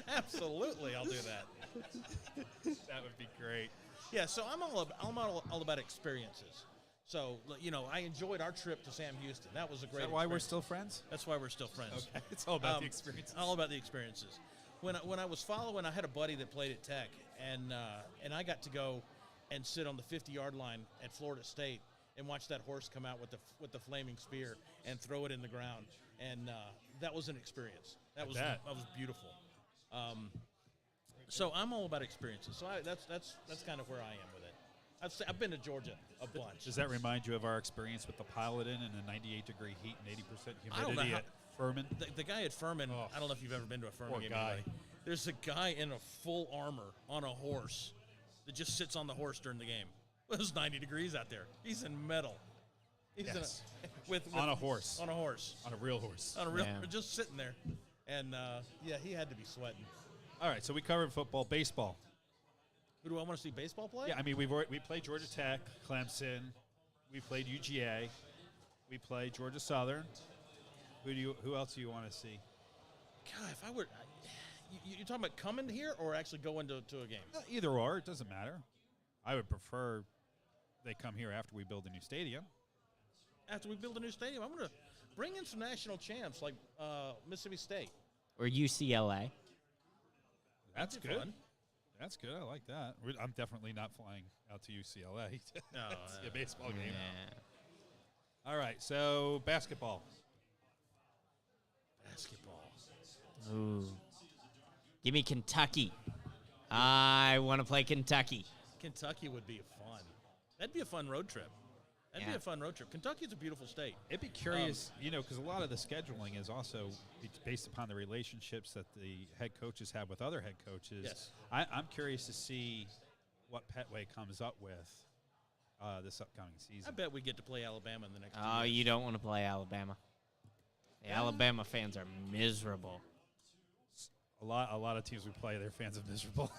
Absolutely, I'll do that. That would be great. Yeah, so I'm all about experiences. So I enjoyed our trip to Sam Houston. That was a great. Is that why we're experience. still friends? That's why we're still friends. Okay, it's all about the experiences. All about the experiences. When I was following, I had a buddy that played at Tech, and I got to go and sit on the 50-yard line at Florida State and watch that horse come out with the flaming spear and throw it in the ground, and that was an experience. That was beautiful. So I'm all about experiences. So that's kind of where I am with it. I've been to Georgia a bunch. Does that remind you of our experience with the Paladin in a 98-degree heat and 80% I don't know humidity how- at Furman? The guy at Furman, Oh. I don't know if you've ever been to a Furman Poor game. guy. Anybody. There's a guy in a full armor on a horse that just sits on the horse during the game. It was 90 degrees out there. He's in metal. He's Yes. with On a horse. On a horse. On a real horse. On a real, Yeah. just sitting there. And, he had to be sweating. All right, so we covered football, baseball. Who do I want to see baseball play? Yeah, I mean, we played Georgia Tech, Clemson. We played UGA. We played Georgia Southern. Who else do you want to see? God, if I were... You're talking about coming here or actually going to a game? Either or, it doesn't matter. I would prefer they come here after we build a new stadium. After we build a new stadium, I'm going to bring in some national champs like Mississippi State. Or UCLA. That's That'd be good. fun. That's good. I like that. I'm definitely not flying out to UCLA to No, see a baseball game. Yeah. All right, so basketball. Basketball. Ooh. Give me Kentucky. I want to play Kentucky. Kentucky would be fun. That'd be a fun road trip. That'd be Yeah. a fun road trip. Kentucky's a beautiful state. It'd be curious, because a lot of the scheduling is also based upon the relationships that the head coaches have with other head coaches. Yes. I'm curious to see what Petway comes up with this upcoming I season. bet we get to play Alabama in the next 2 Oh, years. you don't want to play Alabama. The Alabama fans are miserable. A lot of teams we play, their fans are miserable,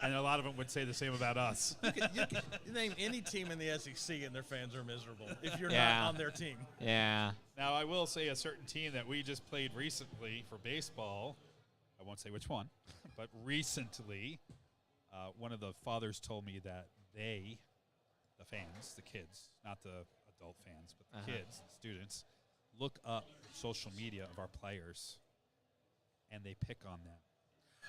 and a lot of them would say the same about us. You can name any team in the SEC and their fans are miserable if you're Yeah. not on their team. Yeah. Now, I will say a certain team that we just played recently for baseball. I won't say which one, but recently, one of the fathers told me that the fans, the kids, not the adult fans, but the kids, the students, look up social media of our players and they pick on them.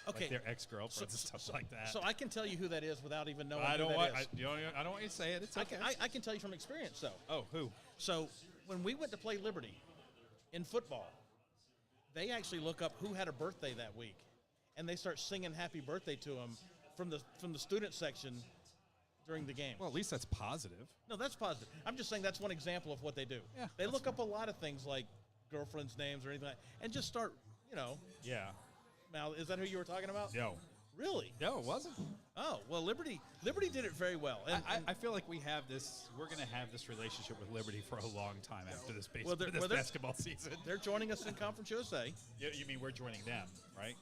Okay. Like their ex-girlfriends and stuff like that. So I can tell you who that is without even knowing I who don't that want. is. I don't want you to say it. It's okay. I can tell you from experience, though. Oh, who? So when we went to play Liberty in football, they actually look up who had a birthday that week, and they start singing happy birthday to them from the student section during the game. Well, at least that's positive. No, that's positive. I'm just saying that's one example of what they do. Yeah, they that's look up a lot of things like girlfriends' names or anything like and just start, Yeah. Mal, is that who you were talking about? No. Really? No, it wasn't. Oh, well, Liberty did it very well. And, I feel like we're going to have this relationship with Liberty for a long time after this, Well, they're- basketball season. they're joining us in Conference USA. You mean we're joining them, right?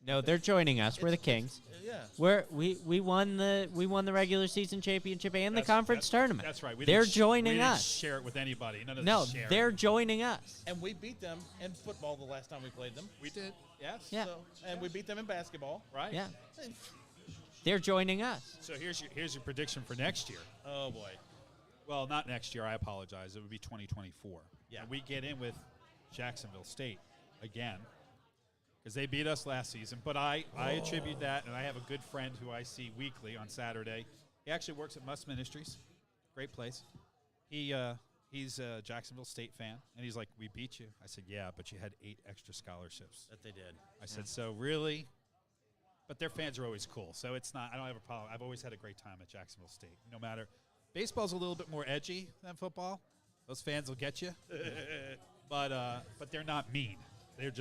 No, they're joining us. We're the Kings. Yeah. We won the regular season championship and the That's- conference tournament. That's right. They're we joining didn't us. share it with anybody. None of No, us shared. they're joining us. And we beat them in football the last time we played them. We did. Yes. Yeah. And we beat them in basketball. Right. Yeah, they're joining us. So here's your prediction for next year. Oh, boy. Well, not next year. I apologize. It would be 2024. Yeah. And we get in with Jacksonville State again because they beat us last season. But I attribute that, and I have a good friend who I see weekly on Saturday. He actually works at Must Ministries. Great place. He's a Jacksonville State fan, and he's like, "We beat you." I said, "Yeah, but you had 8 extra scholarships." That they did. I said, "So really?" But their fans are always cool, so it's not. I don't have a problem. I've always had a great time at Jacksonville State. No matter, baseball's a little bit more edgy than football. Those fans will get you, but they're not mean. They're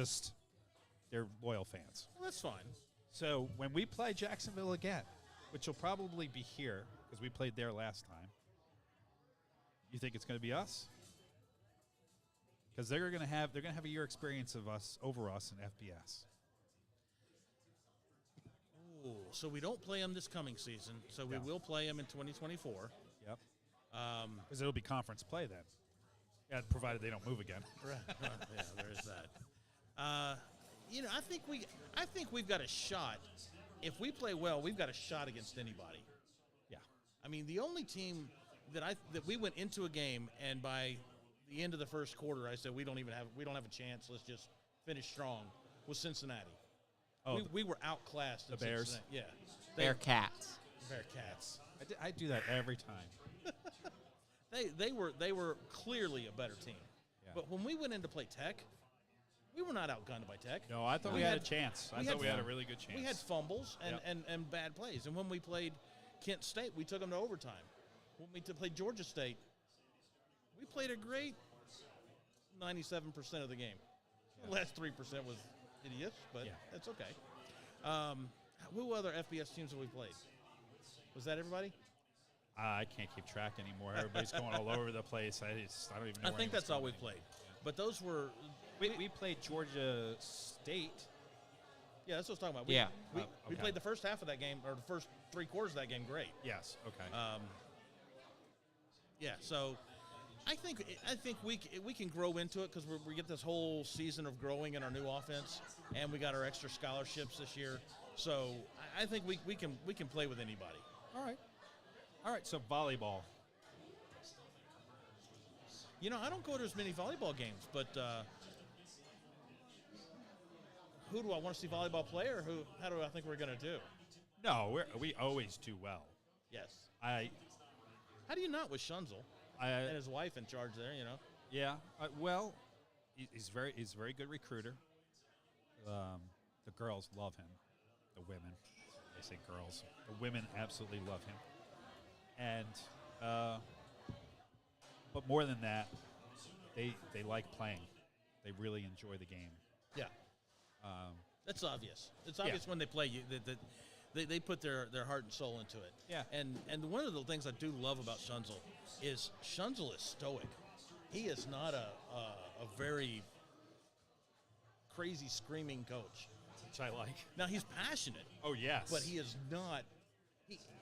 loyal fans. Well, that's fine. So when we play Jacksonville again, which will probably be here because we played there last time, you think it's going to be us? Because they're going to have a year experience of us over us in FBS. Ooh, so we don't play them this coming season. So we Yeah. will play them in 2024. Yep. Because it'll be conference play then. Yeah, provided they don't move again. Right. Yeah, there is that. I think we've got a shot. If we play well, we've got a shot against anybody. Yeah. I mean, the only team that we went into a game and by the end of the first quarter, I said we don't have a chance. Let's just finish strong. Was Cincinnati. Oh, we were outclassed. the in Bears? Cincinnati. Yeah. They're cats. Bearcats. I do that every time. They were clearly a better team. Yeah. But when we went in to play Tech, we were not outgunned by Tech. No, I thought we had a chance. I thought we had a really good chance. We had fumbles and bad plays. And when we played Kent State, we took them to overtime. When we played Georgia State, we played a great 97% of the game. The last 3% was idiots, but that's okay. Who other FBS teams have we played? Was that everybody? I can't keep track anymore. Everybody's going all over the place. I don't even know. I think that's all we played. But those were We played Georgia State. Yeah, that's what I was talking about. We Okay. played the first half of that game, or the first 3 quarters of that game great. Yes. Okay. So I think we can grow into it because we get this whole season of growing in our new offense, and we got our extra scholarships this year. So I think we can play with anybody. All right. So volleyball. I don't go to as many volleyball games, but who do I want to see volleyball play, or how do I think we're going to do? No, we always do well. Yes. How do you not with Schunzel and his wife in charge there? Yeah. Well, he's a very good recruiter. The girls love him. The women, I say girls. The women absolutely love him. And but more than that, they like playing. They really enjoy the game. Yeah. That's obvious. It's obvious when they play you that they put their heart and soul into it. Yeah. And one of the things I do love about Schunzel is stoic. He is not a very crazy screaming coach. Which I like. Now he's passionate. Oh yes. But he is not.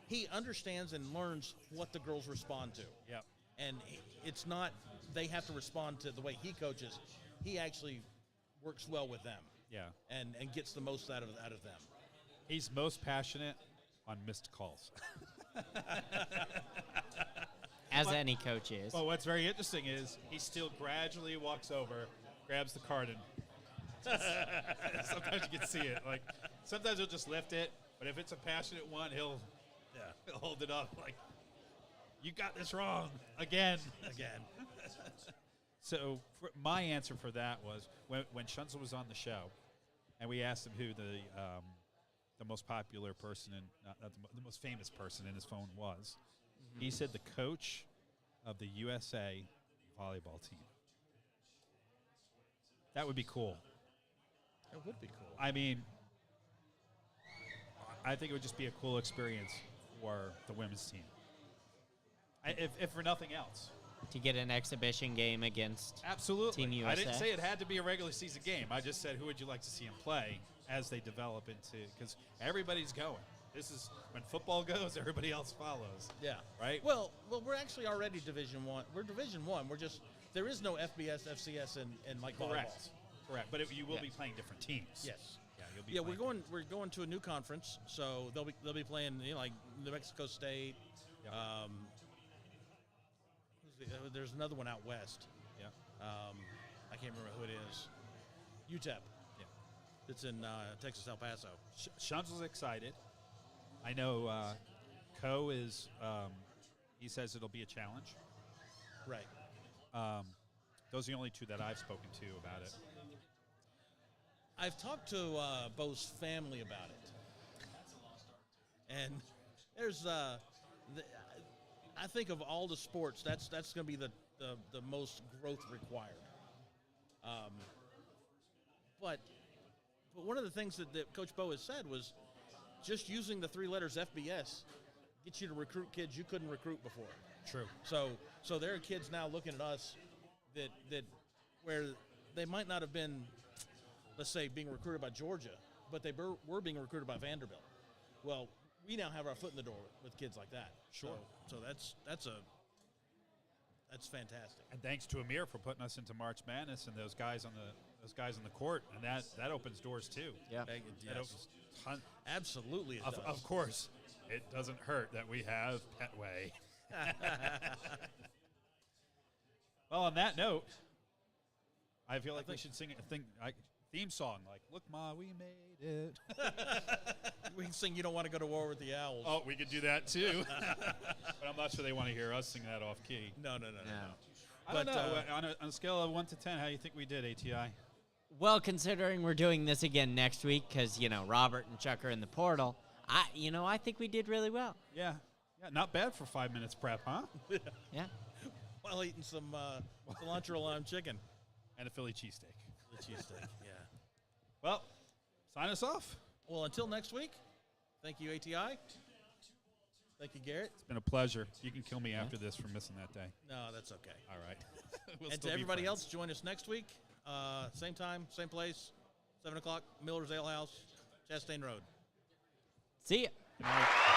He understands and learns what the girls respond to. Yep. And it's not they have to respond to the way he coaches. He actually works well with them. Yeah. And gets the most out of them. He's most passionate on missed calls. As any coach is. Well, what's very interesting is he still gradually walks over, grabs the card, and Sometimes you can see it. Like sometimes he'll just lift it, but if it's a passionate one, he'll hold it up like, you got this wrong again. So my answer for that was when Schunzel was on the show, and we asked him who the most popular person and not the most famous person in his phone was. Mm-hmm. He said the coach of the USA volleyball team. That would be cool. It would be cool. I mean, I think it would just be a cool experience for the women's team. If for nothing else. To get an exhibition game against Absolutely. Team USA. I didn't say it had to be a regular season game. I just said, who would you like to see him play as they develop into, because everybody's going. This is when football goes, everybody else follows. Yeah. Right? Well, we're actually already Division One. We're Division One. There is no FBS, FCS, and like Correct. volleyball. Correct. But you will be playing different teams. Yes. Yeah, you'll be. Yeah, playing we're going to a new conference, so they'll be playing like New Mexico State. Yep. There's another one out west. Yeah. I can't remember who it is. UTEP. Yeah. It's in Texas, El Paso. Shams was excited. I know Co is, he says it'll be a challenge. Right. Those are the only two that I've spoken to about it. I've talked to Bo's family about it. And there's, I think of all the sports, that's going to be the most growth required. But one of the things that Coach Bo has said was just using the three letters FBS gets you to recruit kids you couldn't recruit before. True. So there are kids now looking at us that where they might not have been, let's say, being recruited by Georgia, but they were being recruited by Vanderbilt. Well, we now have our foot in the door with kids like that. Sure. So that's fantastic. And thanks to Amir for putting us into March Madness and those guys on the court, and that opens doors too. Yeah. That opens Absolutely, it does. Of course, it doesn't hurt that we have Petway. Well, on that note, I feel like we should sing a theme song like "Look, Ma, we made it." We can sing "You Don't Want to Go to War with the Owls." Oh, we could do that too. But I'm not sure they want to hear us sing that off key. No. I don't know. On a scale of 1 to 10, how do you think we did, ATI? Well, considering we're doing this again next week because, Robert and Chuck are in the portal, I think we did really well. Yeah, not bad for 5 minutes prep, huh? Yeah. While eating some cilantro lime chicken. And a Philly cheesesteak. The cheesesteak, yeah. Well, sign us off. Well, until next week, thank you, ATI. Thank you, Garrett. It's been a pleasure. You can kill me after this for missing that day. No, that's okay. All right. We'll And still to be everybody friends. else, join us next week. Same time, same place, 7 o'clock, Miller's Ale House, Chastain Road. See ya. Good night.